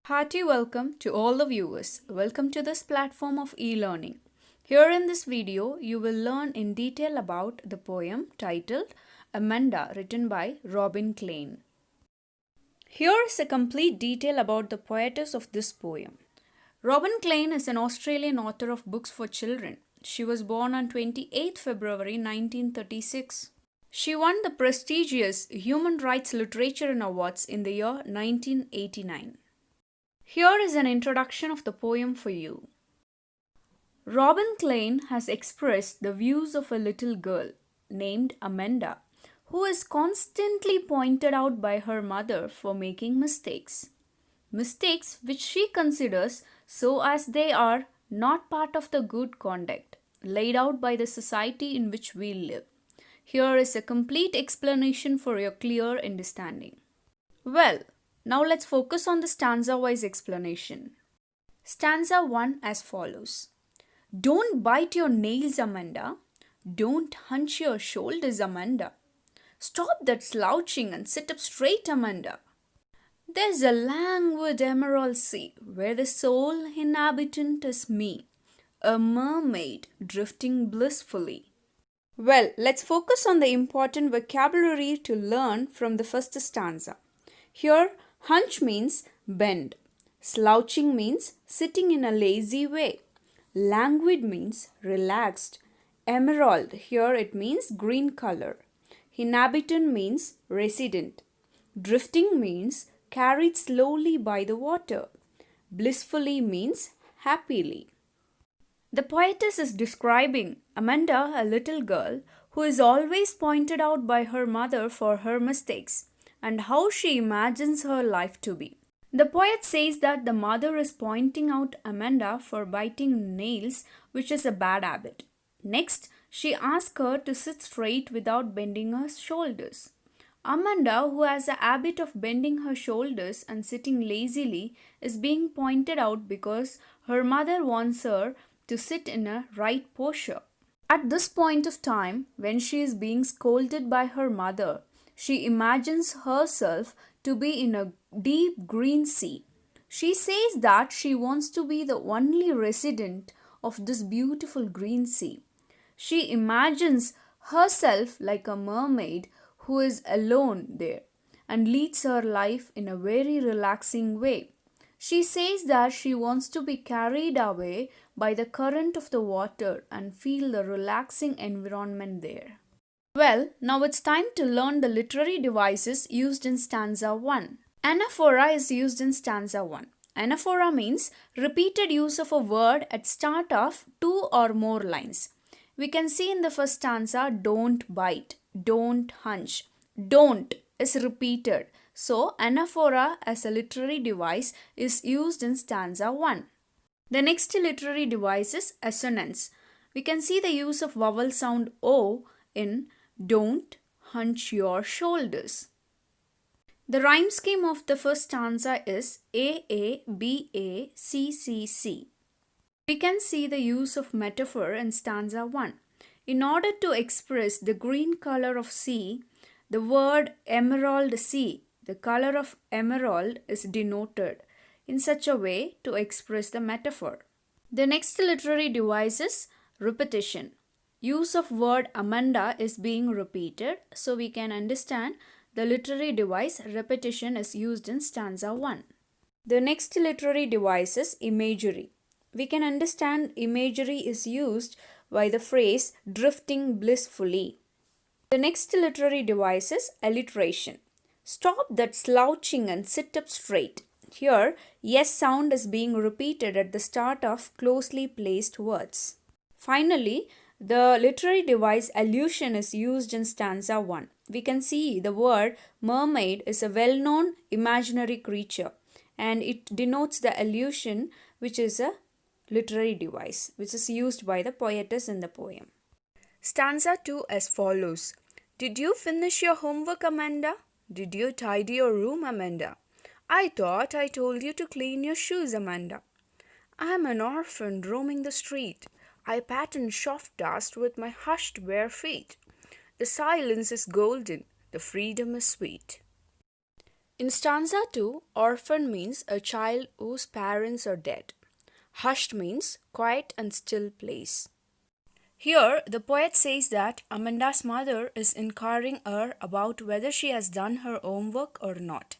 Hearty welcome to all the viewers. Welcome to this platform of e-learning. Here in this video, you will learn in detail about the poem titled Amanda, written by Robin Klein. Here is a complete detail about the poetess of this poem. Robin Klein is an Australian author of books for children. She was born on 28 February 1936. She won the prestigious Human Rights Literature Awards in the year 1989. Here is an introduction of the poem for you. Robin Klein has expressed the views of a little girl named Amanda, who is constantly pointed out by her mother for making mistakes. Mistakes which she considers so as they are not part of the good conduct laid out by the society in which we live. Here is a complete explanation for your clear understanding. Well, now let's focus on the stanza-wise explanation. Stanza 1 as follows. Don't bite your nails, Amanda. Don't hunch your shoulders, Amanda. Stop that slouching and sit up straight, Amanda. There's a languid emerald sea where the sole inhabitant is me, a mermaid drifting blissfully. Well, let's focus on the important vocabulary to learn from the first stanza. Here, hunch means bend. Slouching means sitting in a lazy way. Languid means relaxed. Emerald, here it means green color. Inhabitant means resident. Drifting means carried slowly by the water. Blissfully means happily. The poetess is describing Amanda, a little girl, who is always pointed out by her mother for her mistakes and how she imagines her life to be. The poet says that the mother is pointing out Amanda for biting nails, which is a bad habit. Next, she asks her to sit straight without bending her shoulders. Amanda, who has a habit of bending her shoulders and sitting lazily, is being pointed out because her mother wants her to sit in a right posture. At this point of time, when she is being scolded by her mother, she imagines herself to be in a deep green sea. She says that she wants to be the only resident of this beautiful green sea. She imagines herself like a mermaid who is alone there and leads her life in a very relaxing way. She says that she wants to be carried away by the current of the water and feel the relaxing environment there. Well, now it's time to learn the literary devices used in stanza 1. Anaphora is used in stanza 1. Anaphora means repeated use of a word at start of two or more lines. We can see in the first stanza, don't bite, don't hunch. Don't is repeated. So, anaphora as a literary device is used in stanza 1. The next literary device is assonance. We can see the use of vowel sound O in don't hunch your shoulders. The rhyme scheme of the first stanza is A, B, A, C, C, C. We can see the use of metaphor in stanza 1. In order to express the green color of sea, the word emerald sea, the color of emerald, is denoted in such a way to express the metaphor. The next literary device is repetition. Use of word Amanda is being repeated, so we can understand the literary device repetition is used in stanza 1. The next literary device is imagery. We can understand imagery is used by the phrase drifting blissfully. The next literary device is alliteration. Stop that slouching and sit up straight. Here, yes sound is being repeated at the start of closely placed words. Finally, the literary device allusion is used in stanza 1. We can see the word mermaid is a well-known imaginary creature and it denotes the allusion, which is a literary device which is used by the poetess in the poem. Stanza 2 as follows. Did you finish your homework, Amanda? Did you tidy your room, Amanda? I thought I told you to clean your shoes, Amanda. I am an orphan roaming the street. I pattern soft dust with my hushed bare feet. The silence is golden, the freedom is sweet. In stanza 2, orphan means a child whose parents are dead. Hushed means quiet and still place. Here, the poet says that Amanda's mother is inquiring her about whether she has done her homework or not.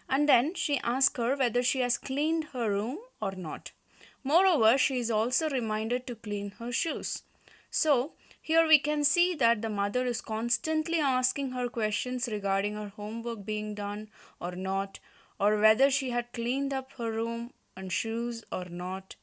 And then she asks her whether she has cleaned her room or not. Moreover, she is also reminded to clean her shoes. So, here we can see that the mother is constantly asking her questions regarding her homework being done or not, or whether she had cleaned up her room and shoes or not.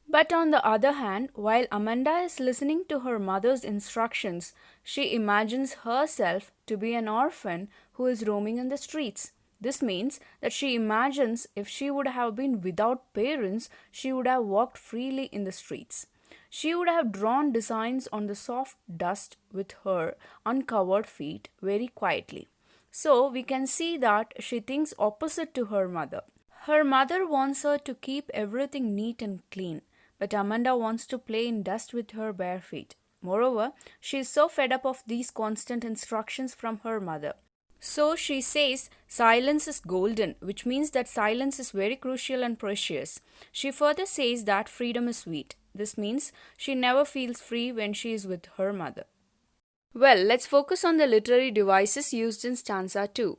But on the other hand, while Amanda is listening to her mother's instructions, she imagines herself to be an orphan who is roaming in the streets. This means that she imagines if she would have been without parents, she would have walked freely in the streets. She would have drawn designs on the soft dust with her uncovered feet very quietly. So we can see that she thinks opposite to her mother. Her mother wants her to keep everything neat and clean, but Amanda wants to play in dust with her bare feet. Moreover, she is so fed up of these constant instructions from her mother. So she says silence is golden, which means that silence is very crucial and precious. She further says that freedom is sweet. This means she never feels free when she is with her mother. Well, let's focus on the literary devices used in stanza 2.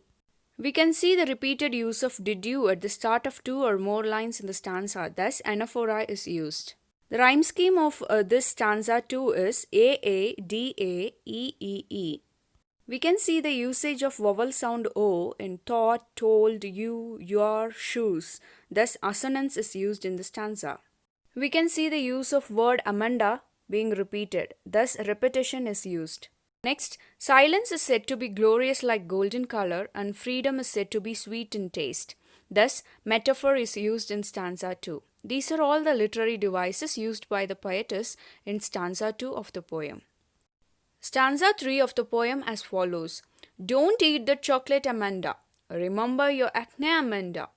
We can see the repeated use of did you at the start of 2 or more lines in the stanza, thus anaphora is used. The rhyme scheme of this stanza 2 is A, D, A, E, E, E. We can see the usage of vowel sound O in thought, told, you, your, shoes. Thus, assonance is used in the stanza. We can see the use of word Amanda being repeated. Thus, repetition is used. Next, silence is said to be glorious like golden color and freedom is said to be sweet in taste. Thus, metaphor is used in stanza 2. These are all the literary devices used by the poetess in stanza 2 of the poem. Stanza 3 of the poem as follows. Don't eat the chocolate, Amanda. Remember your acne, Amanda.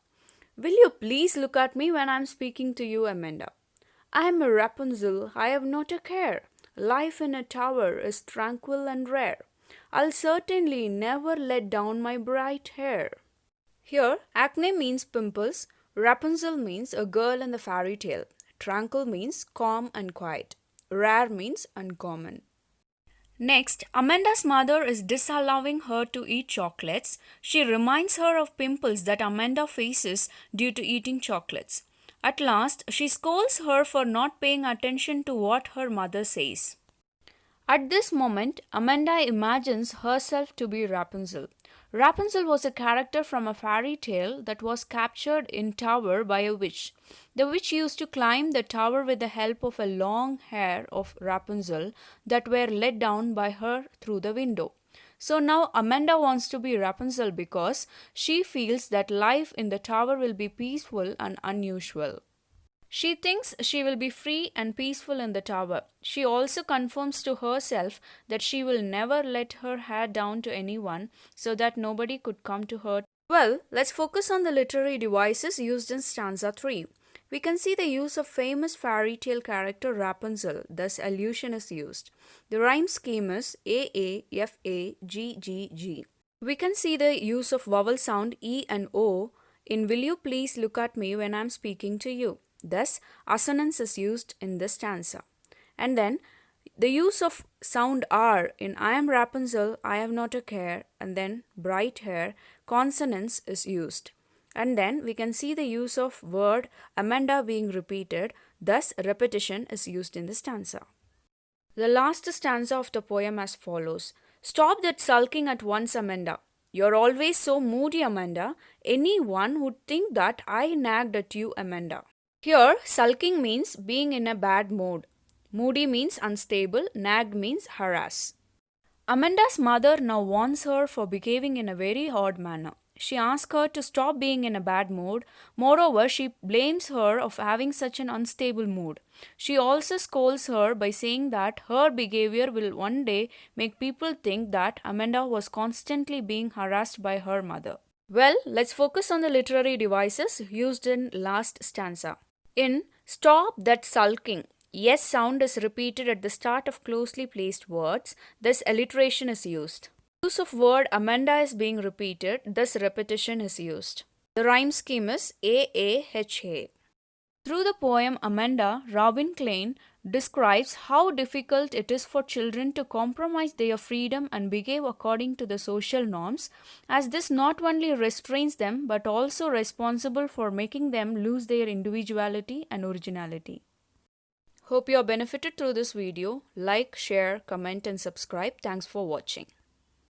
Will you please look at me when I am speaking to you, Amanda? I am a Rapunzel, I have not a care. Life in a tower is tranquil and rare. I'll certainly never let down my bright hair. Here, acne means pimples, Rapunzel means a girl in the fairy tale, tranquil means calm and quiet, rare means uncommon. Next, Amanda's mother is disallowing her to eat chocolates. She reminds her of pimples that Amanda faces due to eating chocolates. At last, she scolds her for not paying attention to what her mother says. At this moment, Amanda imagines herself to be Rapunzel. Rapunzel was a character from a fairy tale that was captured in tower by a witch. The witch used to climb the tower with the help of a long hair of Rapunzel that were let down by her through the window. So now Amanda wants to be Rapunzel because she feels that life in the tower will be peaceful and unusual. She thinks she will be free and peaceful in the tower. She also confirms to herself that she will never let her hair down to anyone so that nobody could come to her. Well, let's focus on the literary devices used in stanza 3. We can see the use of famous fairy tale character Rapunzel, thus allusion is used. The rhyme scheme is A, F, A, G, G, G. We can see the use of vowel sound E and O in will you please look at me when I am speaking to you. Thus, assonance is used in this stanza. And then, the use of sound R in I am Rapunzel, I have not a care, and then bright hair, consonance is used. And then, we can see the use of word Amanda being repeated, thus repetition is used in the stanza. The last stanza of the poem as follows. Stop that sulking at once, Amanda. You're always so moody, Amanda. Anyone would think that I nagged at you, Amanda. Here, sulking means being in a bad mood. Moody means unstable, nagged means harass. Amanda's mother now warns her for behaving in a very odd manner. She asks her to stop being in a bad mood. Moreover, she blames her of having such an unstable mood. She also scolds her by saying that her behavior will one day make people think that Amanda was constantly being harassed by her mother. Well, let's focus on the literary devices used in last stanza. In stop that sulking, yes sound is repeated at the start of closely placed words, thus alliteration is used. Use of word Amanda is being repeated, thus repetition is used. The rhyme scheme is A-A-H-A. Through the poem Amanda, Robin Klein describes how difficult it is for children to compromise their freedom and behave according to the social norms, as this not only restrains them but also responsible for making them lose their individuality and originality. Hope you are benefited through this video. Like, share, comment and subscribe. Thanks for watching.